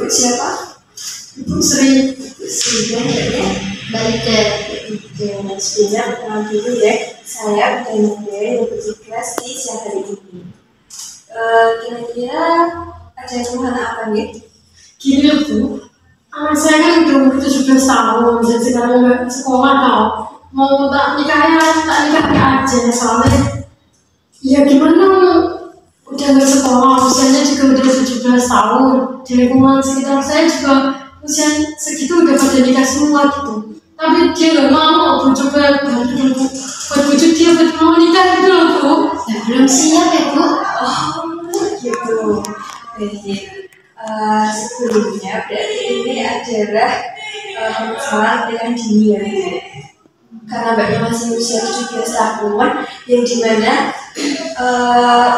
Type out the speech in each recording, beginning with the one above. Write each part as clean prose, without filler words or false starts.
siapa? Ibu Sri. Sudah ya, baik ya. Sudah kenal dulu ya. Saya Budayananda yang bertugas di siang hari ini. Kira-kira ada keluhan apa nih? Gini Bu, anak saya kan udah umur 17 tahun dan sekarang nggak sekolah tau. Mau tak nikahnya aja soalnya ya gimana, udah nggak sekolah, usianya juga udah 17 tahun. Di lingkungan sekitar saya juga usia segitu udah pada nikah semua gitu. Tapi dia nggak mau, Bu, coba buat bujuk dia buat mau nikah gitu loh Bu. Ya, belum siap ya Bu. Oh gitu. Baik. Sebelumnya berarti ini adalah permasalahan pernikahan dini ya Bu. Karena mbaknya masih usia 17 tahun, yang dimana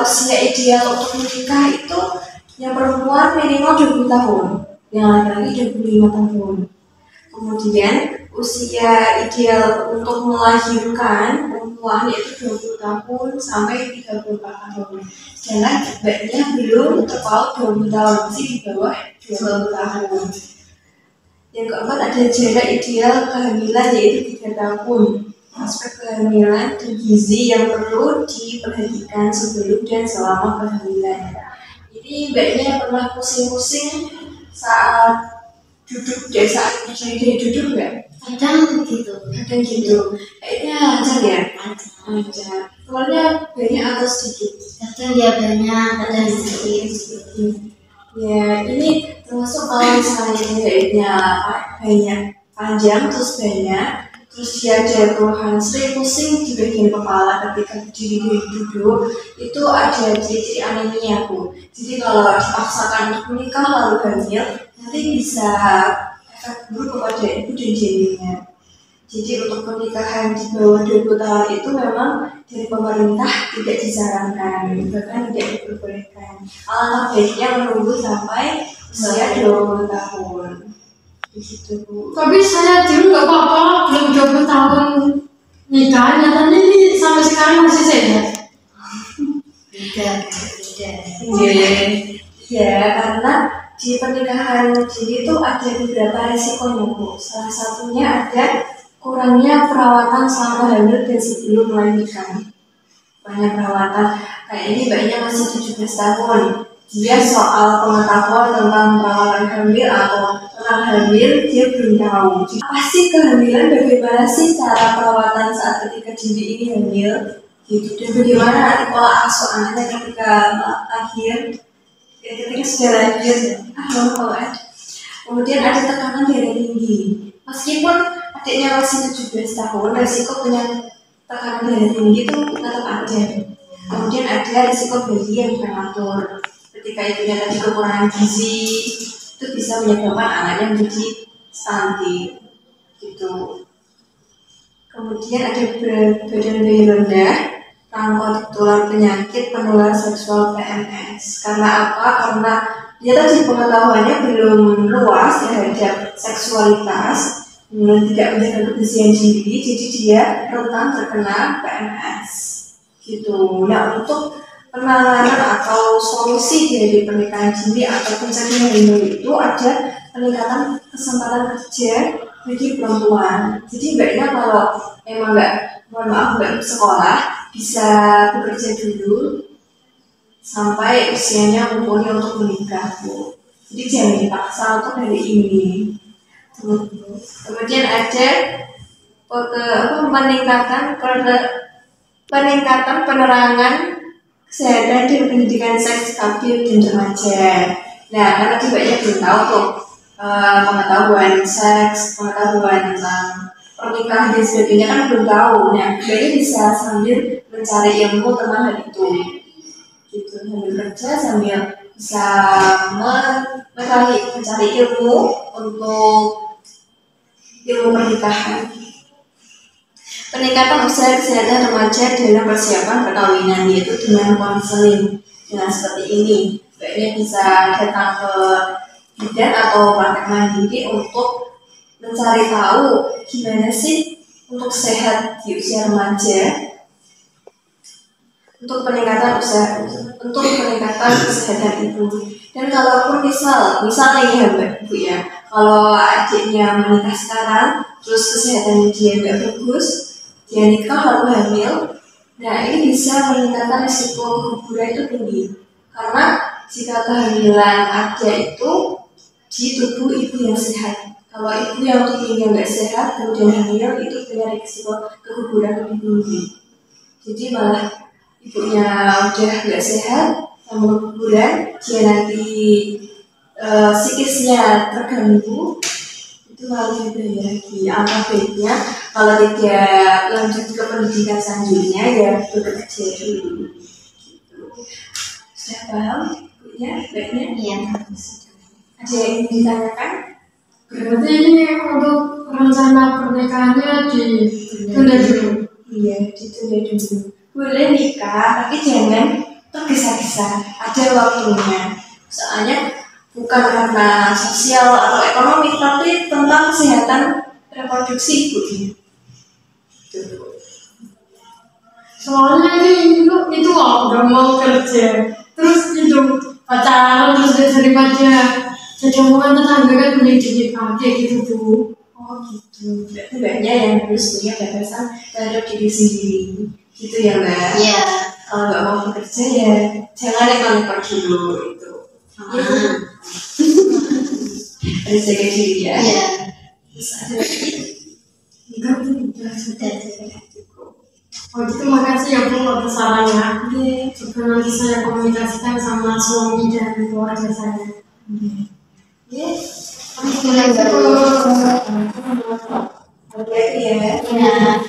usia ideal untuk menikah itu yang perempuan minimal 20 tahun, yang laki-laki 25 tahun. Kemudian usia ideal untuk melahirkan perempuan yaitu 20 tahun sampai 34 tahun. Sedangkan mbaknya belum terpaut 20 tahun, masih di bawah 20 tahun. Yang keempat ada jarak ideal kehamilan yaitu 3 tahun. Aspek kehamilan dan gizi yang perlu diperhatikan sebelum dan selama kehamilan. Ini mbaknya pernah pusing-pusing saat duduk deh, saat dia duduk nggak? Kadang gitu. Kadang gitu. Kayaknya lancar ya? Lancar. Keluarnya banyak atau sedikit? Kadang ya banyak, kadang sedikit. Ya, ini termasuk kalau misalnya jahitnya banyak, panjang terus banyak, terus dia ada keluhan sering pusing di bagian kepala ketika berdiri dari duduk, itu ada ciri-ciri anemia Bu. Jadi kalau dipaksakan untuk menikah lalu hamil, nanti bisa efek buruk kepada ibu dan janinnya. Jadi untuk pernikahan di bawah 20 tahun itu memang dari pemerintah tidak disarankan, bahkan tidak diperbolehkan. Alangkah baiknya menunggu sampai usia 20 tahun. Begitu Bu. Tapi saya dulu nggak apa-apa, belum 20 tahun nikah, nyatanya ini sampai sekarang masih sehat. Tidak. Ya, karena di pernikahan dini itu ada beberapa risikonya Bu. Salah satunya ada kurangnya perawatan selama hamil dan sebelum melahirkan. Banyak perawatan. Kayak ini mbaknya masih 17 tahun. Dia soal pengetahuan tentang perawatan hamil atau tentang hamil dia belum tahu. Apa sih kehamilan? Bagaimana sih cara perawatan saat ketika dini ini hamil? Gitu. Dan bagaimana nanti pola asuh anaknya ketika lahir? Ketika sudah lahir. Kemudian ada tekanan darah tinggi. Meskipun adiknya masih 17 tahun, risiko punya tekanan darah tinggi itu tetap ada. Kemudian ada risiko bayi yang prematur. Ketika ibunya tadi kekurangan gizi, itu bisa menyebabkan anaknya menjadi stunting. Gitu. Kemudian ada badan bayi rendah, rawan tertular penyakit penular seksual PMS. Karena apa? Karena dia tadi pengetahuannya belum luas terhadap seksualitas, tidak menjaga kebersihan diri, jadi dia rentan terkena PMS. Gitu. Nah, untuk penanganan atau solusi dari pernikahan dini atau pencegahan hamil itu ada peningkatan kesempatan kerja bagi perempuan. Jadi mbaknya kalau emang nggak sekolah, bisa bekerja dulu sampai usianya mumpuni untuk menikah Bu. Jadi jangan dipaksa untuk hari ini. Kemudian ada peningkatan penerangan kesehatan dan pendidikan seks stabil dan remaja. Nah, karena tadi banyak belum tahu tuh pengetahuan seks, pengetahuan tentang pernikahan dan sebagainya kan belum tahu. Nah, banyak bisa sambil mencari ilmu tentang hal itu. Gitu, sambil kerja sambil bisa mencari ilmu untuk ilmu pernikahan. Peningkatan usaha kesehatan remaja dalam persiapan perkawinan yaitu dengan konseling. Nah, seperti ini, mbaknya bisa datang ke bidan atau praktek mandiri untuk mencari tahu gimana sih untuk sehat di usia remaja. untuk peningkatan usaha, untuk peningkatan kesehatan ibu. Dan kalaupun misalnya ya Mbak Ibu ya, kalau adiknya menikah sekarang, terus kesehatan dia nggak bagus, dia nikah lalu hamil, nah ini bisa meningkatkan risiko keguguran itu tinggi. Karena jika kehamilan ada itu di tubuh ibu yang sehat. Kalau ibu yang tubuhnya nggak sehat, kemudian hamil, itu punya risiko keguguran lebih tinggi. Jadi malah ibunya udah nggak sehat, sama keguguran, dia nanti psikisnya terganggu, itu malah lebih bahaya lagi. Alangkah baiknya kalau tidak lanjut ke pendidikan selanjutnya ya bekerja dulu. Sudah paham ibunya baiknya? Iya. Ada yang ingin ditanyakan? Berarti ini untuk rencana pernikahannya ditunda dulu. Iya, ditunda dulu. Boleh nikah, tapi jangan tergesa-gesa. Ada waktunya. Soalnya bukan karena sosial atau ekonomi, tapi tentang kesehatan reproduksi ibunya. Soalnya ini itu udah mau kerja, terus itu pacaran terus daripada jadi omongan tetangga kan mendidik kayak gitu tuh. Oh gitu. Berarti mbaknya yang harus punya batasan terhadap diri sendiri. Gitu ya Mbak? Iya. Kalau nggak mau bekerja ya jangan nekor-nekor dulu itu. Harus jaga diri ya. Iya. Terus ada lagi? Sudah. Oh gitu, makasih ya Bu atas sarannya. Oke. Coba nanti saya komunikasikan sama suami dan keluarga saya. Yes. Assalamualaikum. Oke ya. Iya.